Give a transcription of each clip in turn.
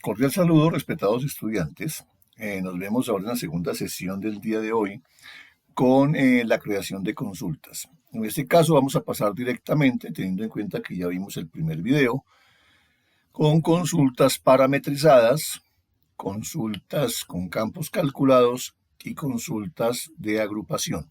Cordial saludo, respetados estudiantes. Nos vemos ahora en la segunda sesión del día de hoy con la creación de consultas. En este caso vamos a pasar directamente, teniendo en cuenta que ya vimos el primer video, con consultas parametrizadas, consultas con campos calculados y consultas de agrupación.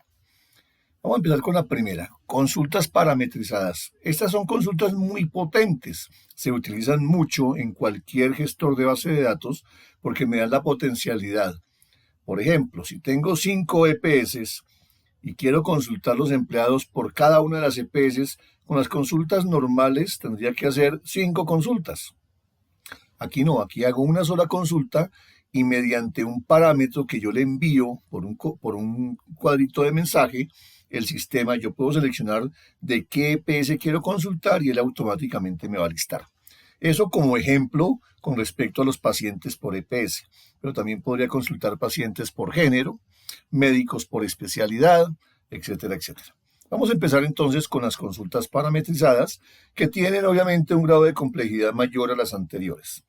Vamos a empezar con la primera, consultas parametrizadas. Estas son consultas muy potentes, se utilizan mucho en cualquier gestor de base de datos porque me dan la potencialidad. Por ejemplo, si tengo 5 EPS y quiero consultar los empleados por cada una de las EPS, con las consultas normales tendría que hacer 5 consultas. Aquí no, aquí hago una sola consulta y mediante un parámetro que yo le envío por un cuadrito de mensaje, el sistema, yo puedo seleccionar de qué EPS quiero consultar y él automáticamente me va a listar. Eso como ejemplo con respecto a los pacientes por EPS, pero también podría consultar pacientes por género, médicos por especialidad, etcétera, etcétera. Vamos a empezar entonces con las consultas parametrizadas, que tienen obviamente un grado de complejidad mayor a las anteriores.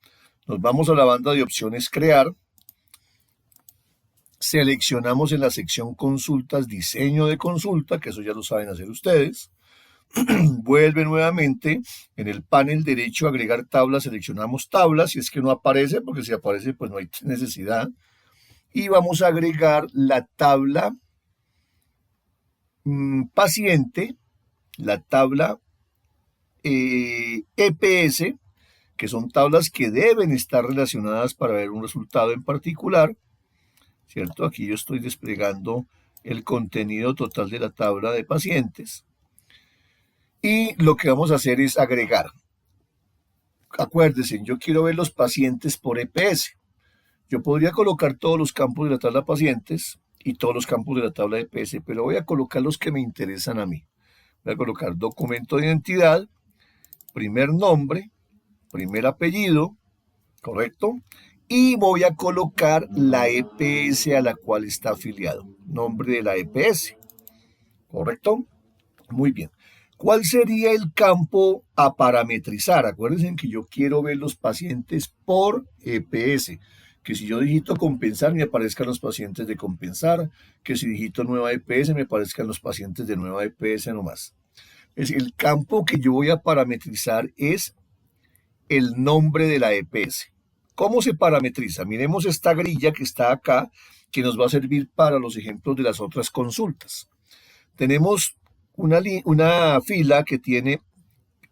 Nos vamos a la banda de opciones Crear. Seleccionamos en la sección Consultas, Diseño de consulta, que eso ya lo saben hacer ustedes. Vuelve nuevamente en el panel derecho, Agregar tabla, seleccionamos tabla, si es que no aparece, porque si aparece pues no hay necesidad. Y vamos a agregar la tabla paciente, la tabla EPS, que son tablas que deben estar relacionadas para ver un resultado en particular, ¿cierto? Aquí yo estoy desplegando el contenido total de la tabla de pacientes. Y lo que vamos a hacer es agregar. Acuérdense, yo quiero ver los pacientes por EPS. Yo podría colocar todos los campos de la tabla pacientes y todos los campos de la tabla de EPS, pero voy a colocar los que me interesan a mí. Voy a colocar documento de identidad, primer nombre, primer apellido, ¿correcto? Y voy a colocar la EPS a la cual está afiliado, nombre de la EPS, ¿correcto? Muy bien. ¿Cuál sería el campo a parametrizar? Acuérdense que yo quiero ver los pacientes por EPS, que si yo digito compensar me aparezcan los pacientes de compensar, que si digito nueva EPS me aparezcan los pacientes de nueva EPS nomás. Es el campo que yo voy a parametrizar es el nombre de la EPS. ¿Cómo se parametriza? Miremos esta grilla que está acá, que nos va a servir para los ejemplos de las otras consultas. Tenemos una fila que tiene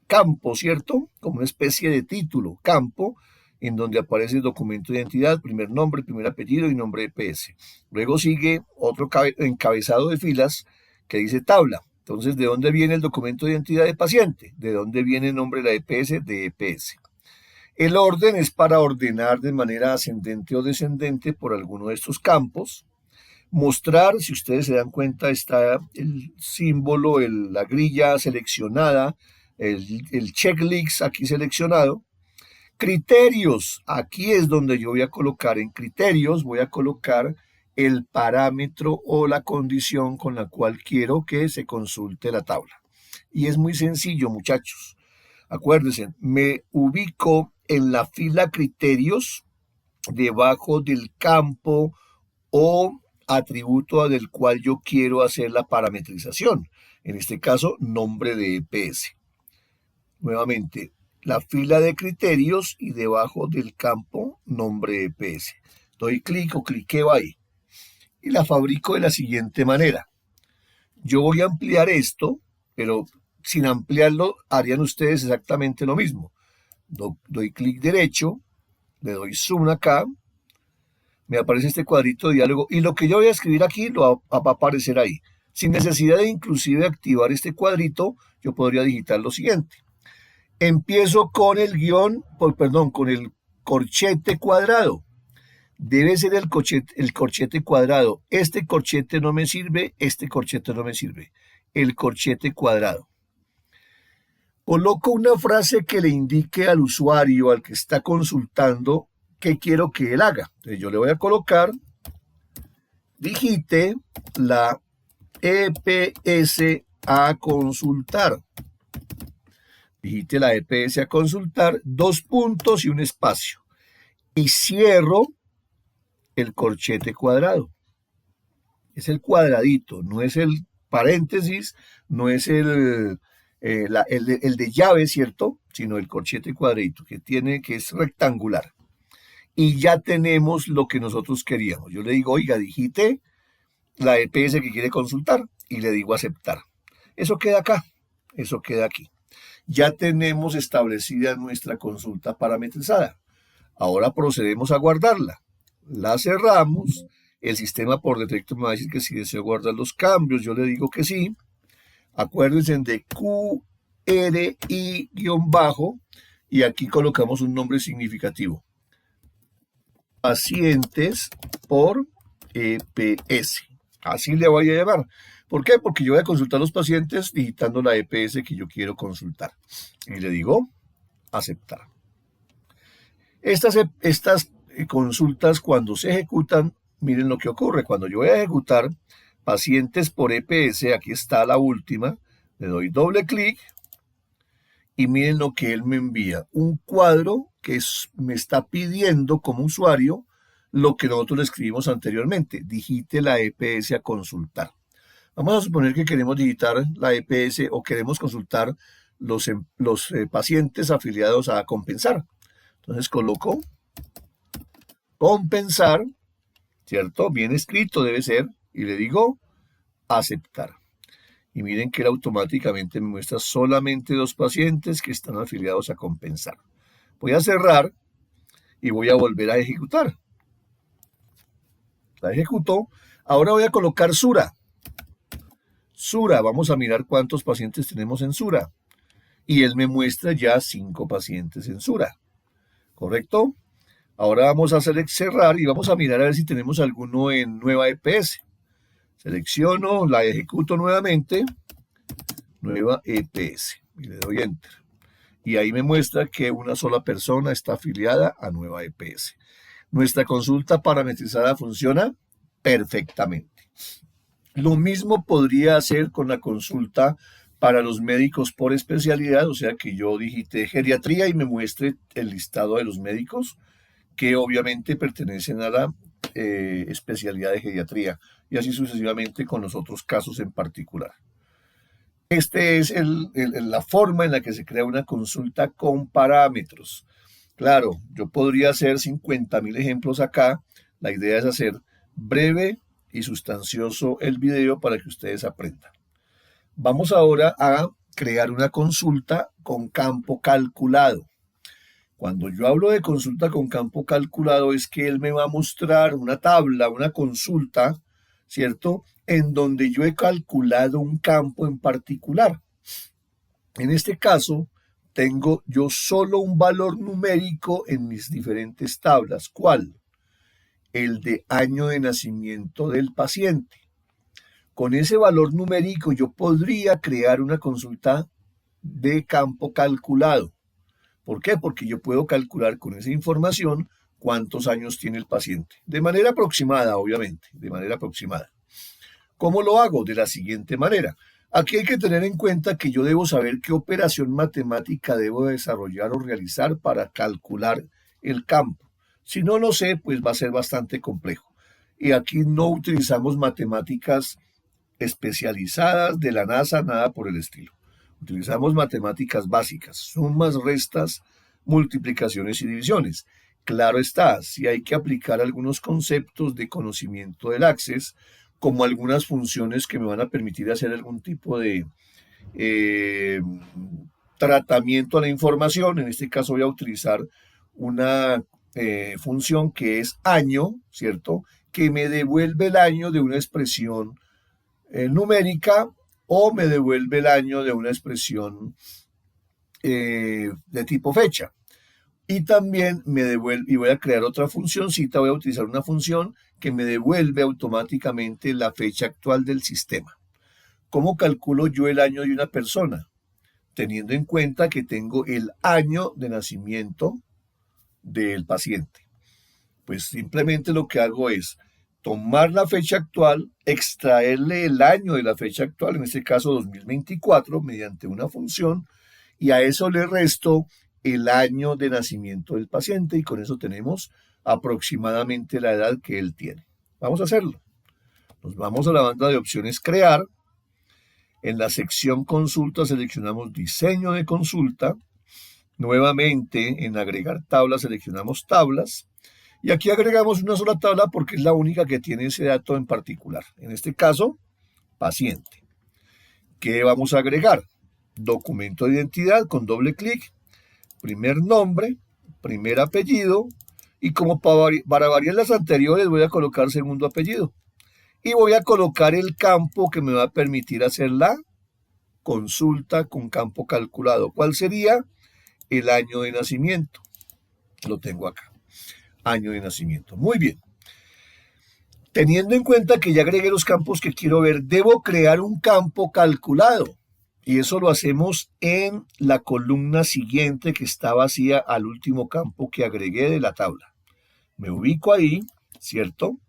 campo, ¿cierto? Como una especie de título, campo, en donde aparece el documento de identidad, primer nombre, primer apellido y nombre de EPS. Luego sigue otro encabezado de filas que dice tabla. Entonces, ¿de dónde viene el documento de identidad de paciente? ¿De dónde viene el nombre de la EPS? De EPS. El orden es para ordenar de manera ascendente o descendente por alguno de estos campos. Mostrar, si ustedes se dan cuenta, está el símbolo, la grilla seleccionada, el checklist aquí seleccionado. Criterios, aquí es donde yo voy a colocar en criterios, voy a colocar el parámetro o la condición con la cual quiero que se consulte la tabla. Y es muy sencillo, muchachos. Acuérdense, me ubico en la fila criterios debajo del campo o atributo del cual yo quiero hacer la parametrización. En este caso, nombre de EPS. Nuevamente, la fila de criterios y debajo del campo, nombre de EPS. Doy clic o cliqueo ahí. Y la fabrico de la siguiente manera. Yo voy a ampliar esto, pero sin ampliarlo harían ustedes exactamente lo mismo. Doy clic derecho, le doy zoom acá, me aparece este cuadrito de diálogo y lo que yo voy a escribir aquí lo va a aparecer ahí. Sin necesidad de inclusive activar este cuadrito, yo podría digitar lo siguiente. Empiezo con el con el corchete cuadrado. Debe ser el corchete cuadrado. Este corchete no me sirve, este corchete no me sirve. El corchete cuadrado. Coloco una frase que le indique al usuario, al que está consultando, qué quiero que él haga. Entonces yo le voy a colocar, digite la EPS a consultar. Digite la EPS a consultar, 2 puntos y un espacio. y cierro el corchete cuadrado. Es el cuadradito, no es el paréntesis, no es el de llave, ¿cierto? Sino el corchete cuadradito que es rectangular. Y ya tenemos lo que nosotros queríamos. Yo le digo, oiga, digite la EPS que quiere consultar y le digo aceptar. Eso queda acá, eso queda aquí. Ya tenemos establecida nuestra consulta parametrizada. Ahora procedemos a guardarla. La cerramos. El sistema por defecto me va a decir que si deseo guardar los cambios, yo le digo que sí. Acuérdense de QRI-bajo y aquí colocamos un nombre significativo. Pacientes por EPS. Así le voy a llamar. ¿Por qué? Porque yo voy a consultar a los pacientes digitando la EPS que yo quiero consultar. Y le digo aceptar. Estas consultas cuando se ejecutan, miren lo que ocurre. Cuando yo voy a ejecutar pacientes por EPS, aquí está la última, le doy doble clic y miren lo que él me envía. Un cuadro que me está pidiendo como usuario lo que nosotros le escribimos anteriormente. Digite la EPS a consultar. Vamos a suponer que queremos digitar la EPS o queremos consultar los pacientes afiliados a Compensar. Entonces coloco compensar, ¿cierto? Bien escrito debe ser, y le digo aceptar. Y miren que él automáticamente me muestra solamente los pacientes que están afiliados a Compensar. Voy a cerrar y voy a volver a ejecutar. La ejecutó. Ahora voy a colocar Sura. Sura, vamos a mirar cuántos pacientes tenemos en Sura. Y él me muestra ya 5 pacientes en Sura. ¿Correcto? Ahora vamos a cerrar y vamos a mirar a ver si tenemos alguno en nueva EPS. Selecciono, la ejecuto nuevamente, nueva EPS, y le doy Enter. Y ahí me muestra que una sola persona está afiliada a nueva EPS. Nuestra consulta parametrizada funciona perfectamente. Lo mismo podría hacer con la consulta para los médicos por especialidad, o sea que yo digite geriatría y me muestre el listado de los médicos que obviamente pertenecen a la especialidad de geriatría y así sucesivamente con los otros casos en particular. Esta es la forma en la que se crea una consulta con parámetros. Claro, yo podría hacer 50.000 ejemplos acá. La idea es hacer breve y sustancioso el video para que ustedes aprendan. Vamos ahora a crear una consulta con campo calculado. Cuando yo hablo de consulta con campo calculado es que él me va a mostrar una tabla, una consulta, ¿cierto? En donde yo he calculado un campo en particular. En este caso, tengo yo solo un valor numérico en mis diferentes tablas. ¿Cuál? El de año de nacimiento del paciente. Con ese valor numérico yo podría crear una consulta de campo calculado. ¿Por qué? Porque yo puedo calcular con esa información cuántos años tiene el paciente. De manera aproximada, obviamente, de manera aproximada. ¿Cómo lo hago? De la siguiente manera. Aquí hay que tener en cuenta que yo debo saber qué operación matemática debo desarrollar o realizar para calcular el campo. Si no lo sé, pues va a ser bastante complejo. Y aquí no utilizamos matemáticas especializadas de la NASA, nada por el estilo. Utilizamos matemáticas básicas, sumas, restas, multiplicaciones y divisiones. Claro está, si hay que aplicar algunos conceptos de conocimiento del Access, como algunas funciones que me van a permitir hacer algún tipo de tratamiento a la información. En este caso voy a utilizar una función que es año, ¿cierto? Que me devuelve el año de una expresión numérica o me devuelve el año de una expresión de tipo fecha. Y también me devuelve, y voy a crear otra funcioncita, voy a utilizar una función que me devuelve automáticamente la fecha actual del sistema. ¿Cómo calculo yo el año de una persona? Teniendo en cuenta que tengo el año de nacimiento del paciente. Pues simplemente lo que hago es tomar la fecha actual, extraerle el año de la fecha actual, en este caso 2024, mediante una función, y a eso le resto el año de nacimiento del paciente y con eso tenemos aproximadamente la edad que él tiene. Vamos a hacerlo. Nos vamos a la banda de opciones crear. En la sección consulta seleccionamos diseño de consulta. Nuevamente en agregar tablas seleccionamos tablas. Y aquí agregamos una sola tabla porque es la única que tiene ese dato en particular. En este caso, paciente. ¿Qué vamos a agregar? Documento de identidad con doble clic, primer nombre, primer apellido, y como para variar las anteriores voy a colocar segundo apellido. Y voy a colocar el campo que me va a permitir hacer la consulta con campo calculado. ¿Cuál sería? El año de nacimiento. Lo tengo acá. Año de nacimiento. Muy bien. Teniendo en cuenta que ya agregué los campos que quiero ver, debo crear un campo calculado. Y eso lo hacemos en la columna siguiente que está vacía al último campo que agregué de la tabla. Me ubico ahí, ¿cierto?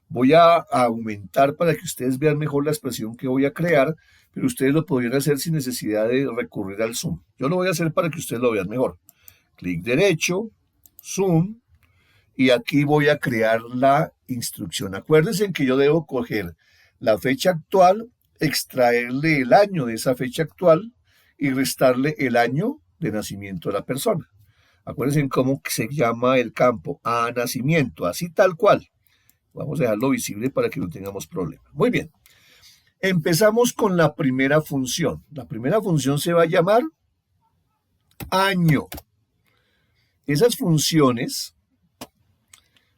Voy a aumentar para que ustedes vean mejor la expresión que voy a crear, pero ustedes lo podrían hacer sin necesidad de recurrir al zoom. Yo lo voy a hacer para que ustedes lo vean mejor. Clic derecho, zoom, y aquí voy a crear la instrucción. Acuérdense que yo debo coger la fecha actual, extraerle el año de esa fecha actual y restarle el año de nacimiento de la persona. Acuérdense cómo se llama el campo, a nacimiento, así tal cual. Vamos a dejarlo visible para que no tengamos problema. Muy bien. Empezamos con la primera función. La primera función se va a llamar año. Esas funciones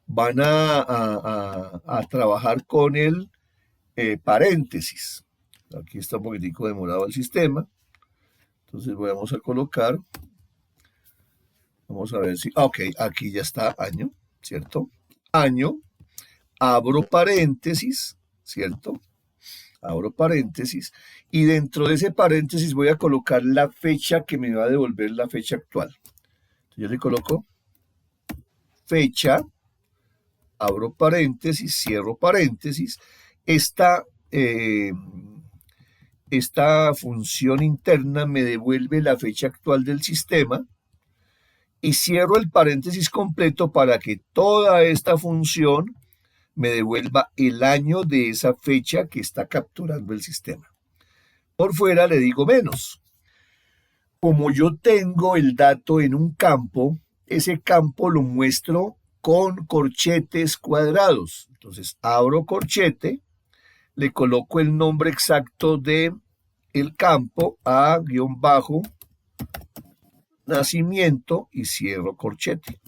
van a trabajar con el paréntesis. Aquí está un poquitico demorado el sistema. Entonces vamos a colocar. Vamos a ver si... Ok, aquí ya está año, ¿cierto? Año. Abro paréntesis, ¿cierto? Abro paréntesis. Y dentro de ese paréntesis voy a colocar la fecha que me va a devolver la fecha actual. Entonces yo le coloco fecha. Abro paréntesis, cierro paréntesis. Esta función interna me devuelve la fecha actual del sistema y cierro el paréntesis completo para que toda esta función me devuelva el año de esa fecha que está capturando el sistema. Por fuera le digo menos. Como yo tengo el dato en un campo, ese campo lo muestro con corchetes cuadrados. Entonces abro corchete, le coloco el nombre exacto de el campo a-nacimiento y cierro corchete.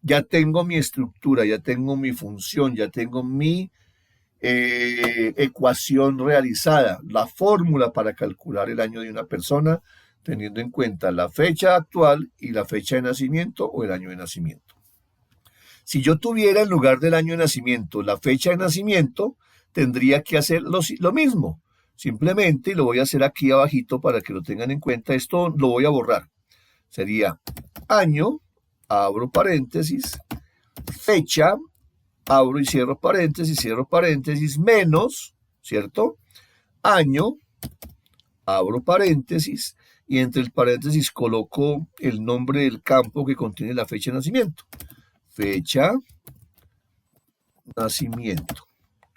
Ya tengo mi estructura, ya tengo mi función, ya tengo mi ecuación realizada, la fórmula para calcular el año de una persona, teniendo en cuenta la fecha actual y la fecha de nacimiento o el año de nacimiento. Si yo tuviera en lugar del año de nacimiento la fecha de nacimiento, tendría que hacer lo mismo. Simplemente, y lo voy a hacer aquí abajito para que lo tengan en cuenta, esto lo voy a borrar. Sería año, abro paréntesis, fecha, abro y cierro paréntesis, menos, ¿cierto? Año, abro paréntesis, y entre el paréntesis coloco el nombre del campo que contiene la fecha de nacimiento. Fecha, nacimiento,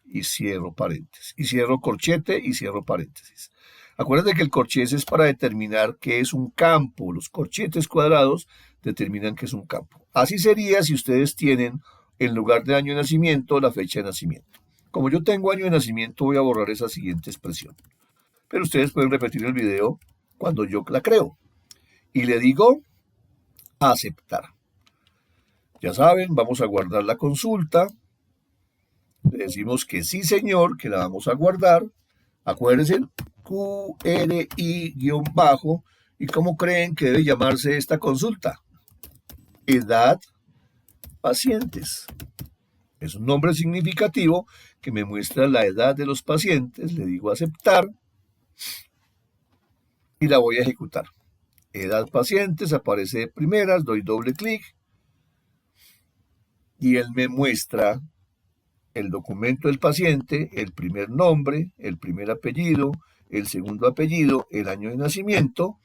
y cierro paréntesis, y cierro corchete y cierro paréntesis. Acuérdense que el corchete es para determinar qué es un campo. Los corchetes cuadrados determinan qué es un campo. Así sería si ustedes tienen en lugar de año de nacimiento la fecha de nacimiento. Como yo tengo año de nacimiento, voy a borrar esa siguiente expresión. Pero ustedes pueden repetir el video cuando yo la creo. Y le digo aceptar. Ya saben, vamos a guardar la consulta. Le decimos que sí, señor, que la vamos a guardar. Acuérdense, QRI-bajo. ¿Y cómo creen que debe llamarse esta consulta? Edad pacientes. Es un nombre significativo que me muestra la edad de los pacientes. Le digo aceptar y la voy a ejecutar. Edad pacientes, aparece de primeras, doy doble clic y él me muestra el documento del paciente, el primer nombre, el primer apellido, el segundo apellido, el año de nacimiento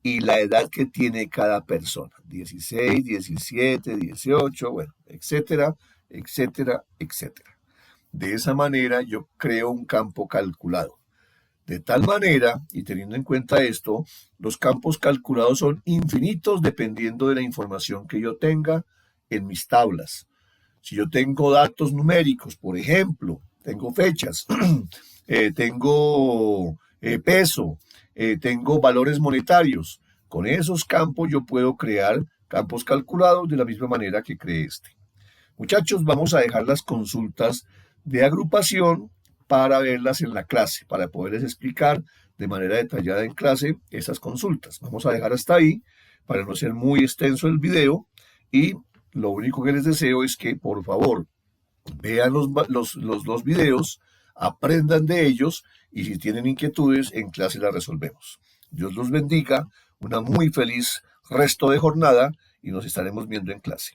y la edad que tiene cada persona. 16, 17, 18, bueno, etcétera, etcétera, etcétera. De esa manera yo creo un campo calculado. De tal manera, y teniendo en cuenta esto, los campos calculados son infinitos dependiendo de la información que yo tenga en mis tablas. Si yo tengo datos numéricos, por ejemplo, tengo fechas, tengo peso, tengo valores monetarios, con esos campos yo puedo crear campos calculados de la misma manera que creé este. Muchachos, vamos a dejar las consultas de agrupación para verlas en la clase, para poderles explicar de manera detallada en clase esas consultas. Vamos a dejar hasta ahí para no ser muy extenso el video y lo único que les deseo es que por favor vean los dos videos, aprendan de ellos y si tienen inquietudes en clase las resolvemos. Dios los bendiga, una muy feliz resto de jornada y nos estaremos viendo en clase.